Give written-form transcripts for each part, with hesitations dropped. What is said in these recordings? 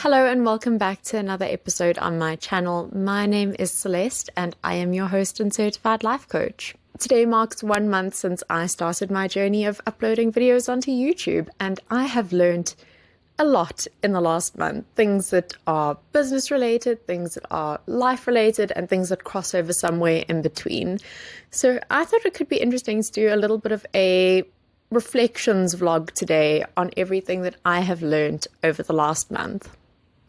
Hello and welcome back to another episode on my channel. My name is Celeste and I am your host and certified life coach. Today marks 1 month since I started my journey of uploading videos onto YouTube, and I have learned a lot in the last month. Things that are business related, things that are life related, and things that cross over somewhere in between. So I thought it could be interesting to do a little bit of a reflections vlog today on everything that I have learned over the last month.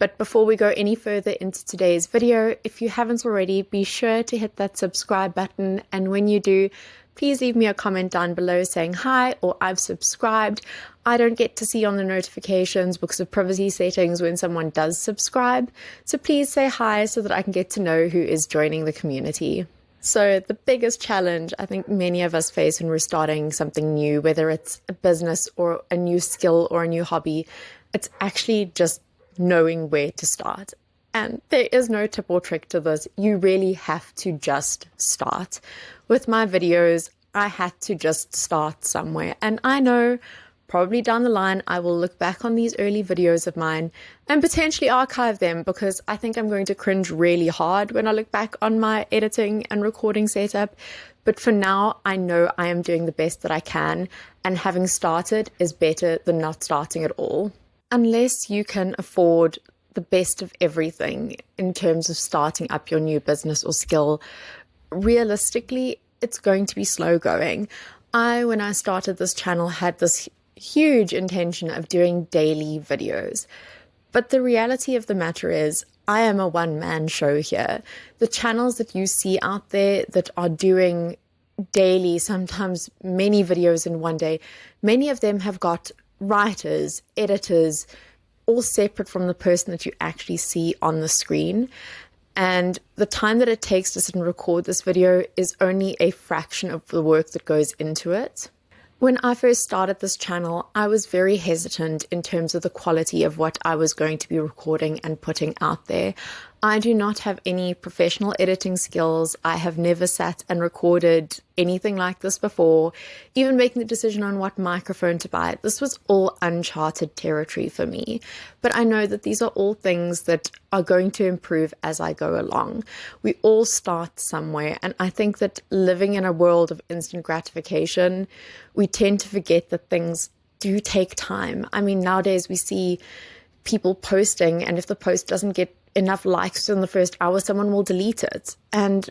But before we go any further into today's video, if you haven't already, be sure to hit that subscribe button. And when you do, please leave me a comment down below saying hi or I've subscribed. I don't get to see on the notifications because of privacy settings when someone does subscribe. So please say hi so that I can get to know who is joining the community. So the biggest challenge I think many of us face when we're starting something new, whether it's a business or a new skill or a new hobby, it's actually just knowing where to start. And there is no tip or trick to this. You really have to just start. With my videos, I had to just start somewhere. And I know probably down the line, I will look back on these early videos of mine and potentially archive them, because I think I'm going to cringe really hard when I look back on my editing and recording setup. But for now, I know I am doing the best that I can, and having started is better than not starting at all. Unless you can afford the best of everything in terms of starting up your new business or skill, realistically, it's going to be slow going. When I started this channel, had this huge intention of doing daily videos. But the reality of the matter is, I am a one-man show here. The channels that you see out there that are doing daily, sometimes many videos in one day, many of them have got writers, editors, all separate from the person that you actually see on the screen. And the time that it takes to sit and record this video is only a fraction of the work that goes into it. When I first started this channel, I was very hesitant in terms of the quality of what I was going to be recording and putting out there. I do not have any professional editing skills. I have never sat and recorded anything like this before, even making the decision on what microphone to buy. This was all uncharted territory for me. But I know that these are all things that are going to improve as I go along. We all start somewhere, and I think that living in a world of instant gratification, we tend to forget that things do take time. I mean, nowadays we see people posting, and if the post doesn't get enough likes in the first hour, someone will delete it. And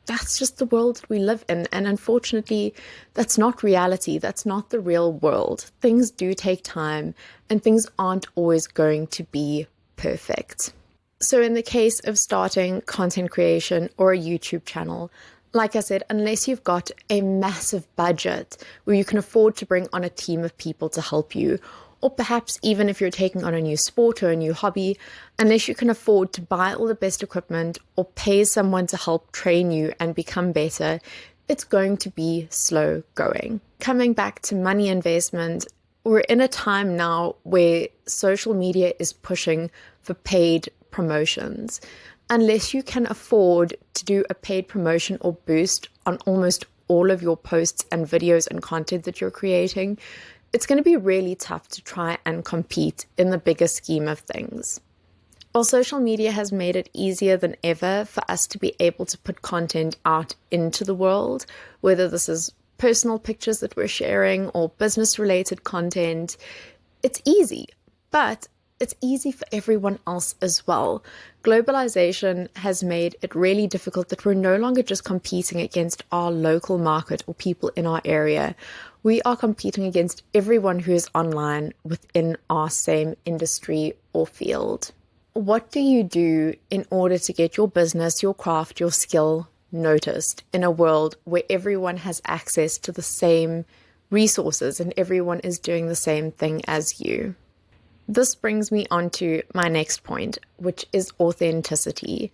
that's just the world that we live in. And unfortunately, that's not reality. That's not the real world. Things do take time, and things aren't always going to be perfect. So in the case of starting content creation or a YouTube channel, like I said, unless you've got a massive budget where you can afford to bring on a team of people to help you, or perhaps even if you're taking on a new sport or a new hobby, unless you can afford to buy all the best equipment or pay someone to help train you and become better, it's going to be slow going. Coming back to money investment, we're in a time now where social media is pushing for paid promotions. Unless you can afford to do a paid promotion or boost on almost all of your posts and videos and content that you're creating, it's going to be really tough to try and compete in the bigger scheme of things. While social media has made it easier than ever for us to be able to put content out into the world, whether this is personal pictures that we're sharing or business-related content, it's easy, but it's easy for everyone else as well. Globalization has made it really difficult that we're no longer just competing against our local market or people in our area. We are competing against everyone who is online within our same industry or field. What do you do in order to get your business, your craft, your skill noticed in a world where everyone has access to the same resources and everyone is doing the same thing as you? This brings me on to my next point, which is authenticity.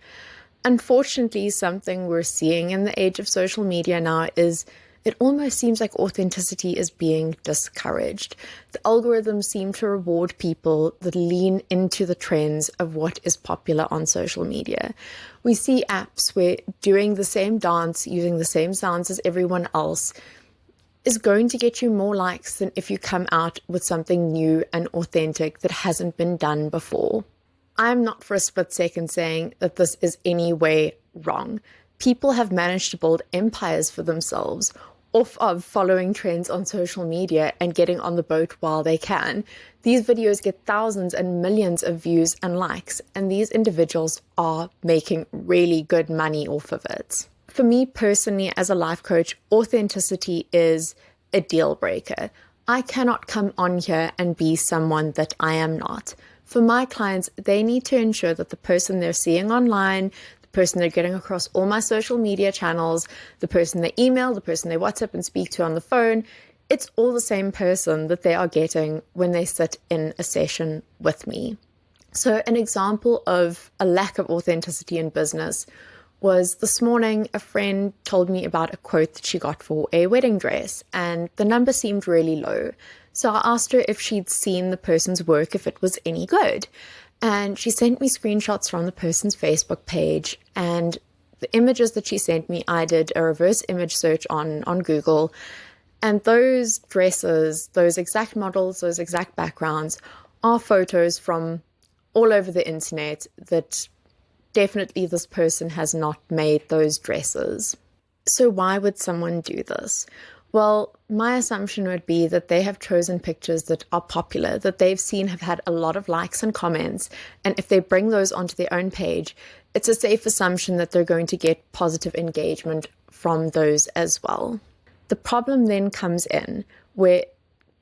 Unfortunately, something we're seeing in the age of social media now is it almost seems like authenticity is being discouraged. The algorithms seem to reward people that lean into the trends of what is popular on social media. We see apps where doing the same dance, using the same sounds as everyone else, is going to get you more likes than if you come out with something new and authentic that hasn't been done before. I'm not for a split second saying that this is any way wrong. People have managed to build empires for themselves off of following trends on social media and getting on the boat while they can. These videos get thousands and millions of views and likes, and these individuals are making really good money off of it. For me personally, as a life coach, authenticity is a deal breaker. I cannot come on here and be someone that I am not. For my clients, they need to ensure that the person they're seeing online, person they're getting across all my social media channels, the person they email, the person they WhatsApp and speak to on the phone, it's all the same person that they are getting when they sit in a session with me. So an example of a lack of authenticity in business was this morning, a friend told me about a quote that she got for a wedding dress, and the number seemed really low. So I asked her if she'd seen the person's work, if it was any good. And she sent me screenshots from the person's Facebook page, and the images that she sent me, I did a reverse image search on Google, and those dresses, those exact models, those exact backgrounds are photos from all over the internet that definitely this person has not made those dresses. So why would someone do this? Well, my assumption would be that they have chosen pictures that are popular, that they've seen have had a lot of likes and comments, and if they bring those onto their own page, it's a safe assumption that they're going to get positive engagement from those as well. The problem then comes in where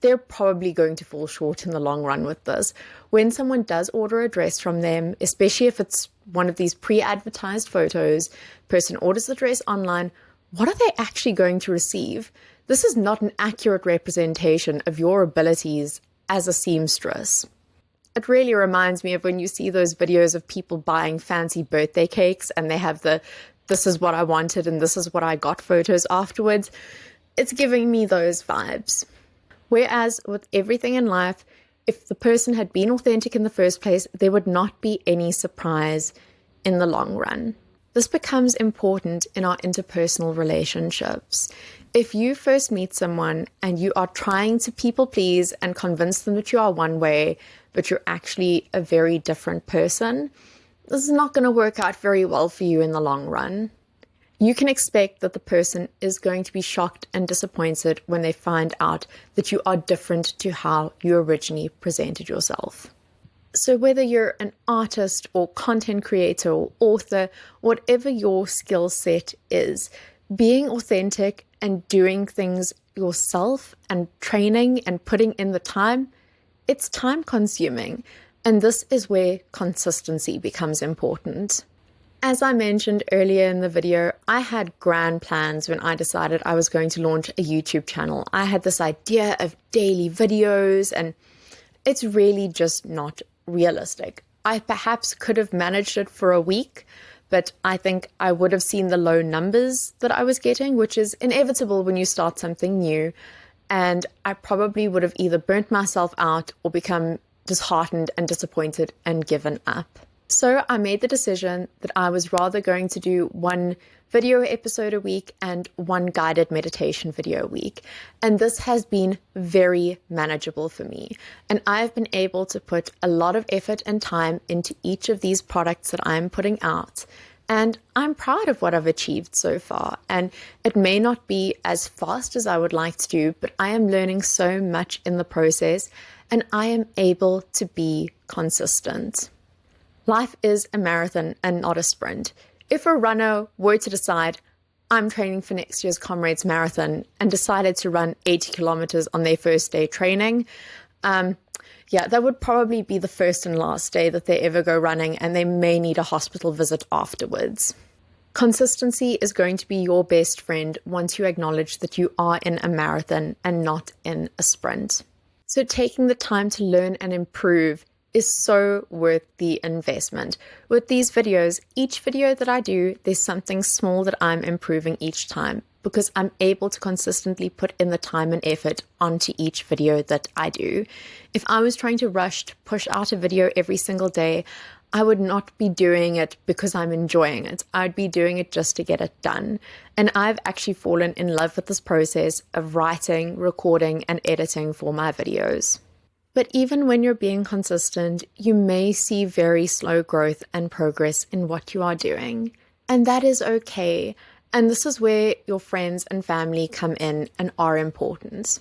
they're probably going to fall short in the long run with this. When someone does order a dress from them, especially if it's one of these pre-advertised photos, person orders the dress online, what are they actually going to receive? This is not an accurate representation of your abilities as a seamstress. It really reminds me of when you see those videos of people buying fancy birthday cakes and they have the "this is what I wanted and this is what I got" photos afterwards. It's giving me those vibes. Whereas with everything in life, if the person had been authentic in the first place, there would not be any surprise in the long run. This becomes important in our interpersonal relationships. If you first meet someone and you are trying to people please and convince them that you are one way, but you're actually a very different person, this is not going to work out very well for you in the long run. You can expect that the person is going to be shocked and disappointed when they find out that you are different to how you originally presented yourself. So whether you're an artist or content creator or author, whatever your skill set is, being authentic and doing things yourself and training and putting in the time, it's time consuming. And this is where consistency becomes important. As I mentioned earlier in the video, I had grand plans when I decided I was going to launch a YouTube channel. I had this idea of daily videos, and it's really just not realistic. I perhaps could have managed it for a week, but I think I would have seen the low numbers that I was getting, which is inevitable when you start something new. And I probably would have either burnt myself out or become disheartened and disappointed and given up. So I made the decision that I was rather going to do one video episode a week and one guided meditation video a week. And this has been very manageable for me. And I've been able to put a lot of effort and time into each of these products that I'm putting out. And I'm proud of what I've achieved so far. And it may not be as fast as I would like to do, but I am learning so much in the process, and I am able to be consistent. Life is a marathon and not a sprint. If a runner were to decide, I'm training for next year's Comrades Marathon, and decided to run 80 kilometers on their first day training, that would probably be the first and last day that they ever go running, and they may need a hospital visit afterwards. Consistency is going to be your best friend once you acknowledge that you are in a marathon and not in a sprint. So taking the time to learn and improve is so worth the investment. With these videos, each video that I do, there's something small that I'm improving each time, because I'm able to consistently put in the time and effort onto each video that I do. If I was trying to rush to push out a video every single day, I would not be doing it because I'm enjoying it. I'd be doing it just to get it done. And I've actually fallen in love with this process of writing, recording, and editing for my videos. But even when you're being consistent, you may see very slow growth and progress in what you are doing. And that is okay. And this is where your friends and family come in and are important.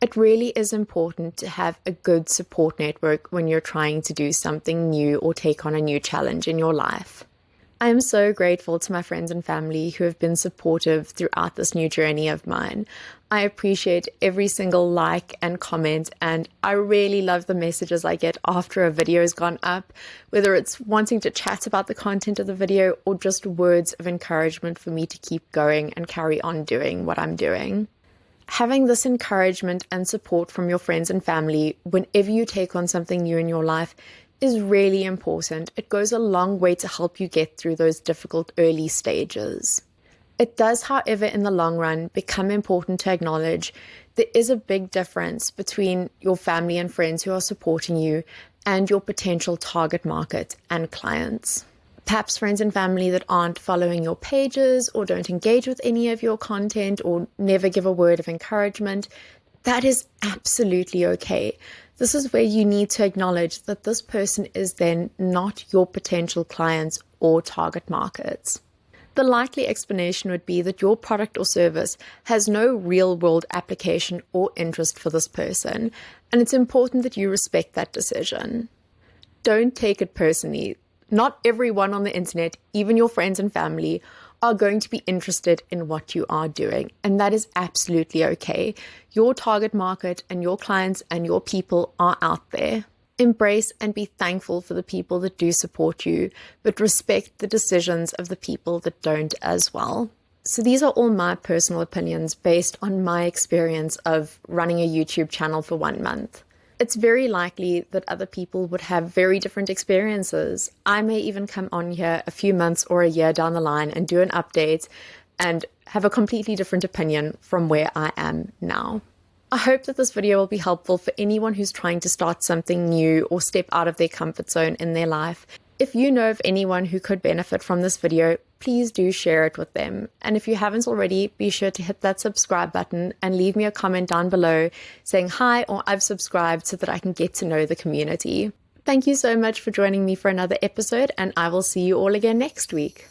It really is important to have a good support network when you're trying to do something new or take on a new challenge in your life. I am so grateful to my friends and family who have been supportive throughout this new journey of mine. I appreciate every single like and comment, and I really love the messages I get after a video has gone up, whether it's wanting to chat about the content of the video or just words of encouragement for me to keep going and carry on doing what I'm doing. Having this encouragement and support from your friends and family whenever you take on something new in your life is really important. It goes a long way to help you get through those difficult early stages. It does, however, in the long run, become important to acknowledge there is a big difference between your family and friends who are supporting you and your potential target market and clients. Perhaps friends and family that aren't following your pages or don't engage with any of your content or never give a word of encouragement. That is absolutely okay. This is where you need to acknowledge that this person is then not your potential clients or target markets. The likely explanation would be that your product or service has no real-world application or interest for this person, and it's important that you respect that decision. Don't take it personally. Not everyone on the internet, even your friends and family, are going to be interested in what you are doing, and that is absolutely okay. Your target market and your clients and your people are out there. Embrace and be thankful for the people that do support you, but respect the decisions of the people that don't as well. So these are all my personal opinions based on my experience of running a YouTube channel for 1 month. It's very likely that other people would have very different experiences. I may even come on here a few months or a year down the line and do an update and have a completely different opinion from where I am now. I hope that this video will be helpful for anyone who's trying to start something new or step out of their comfort zone in their life. If you know of anyone who could benefit from this video, please do share it with them. And if you haven't already, be sure to hit that subscribe button and leave me a comment down below saying hi or I've subscribed so that I can get to know the community. Thank you so much for joining me for another episode, and I will see you all again next week.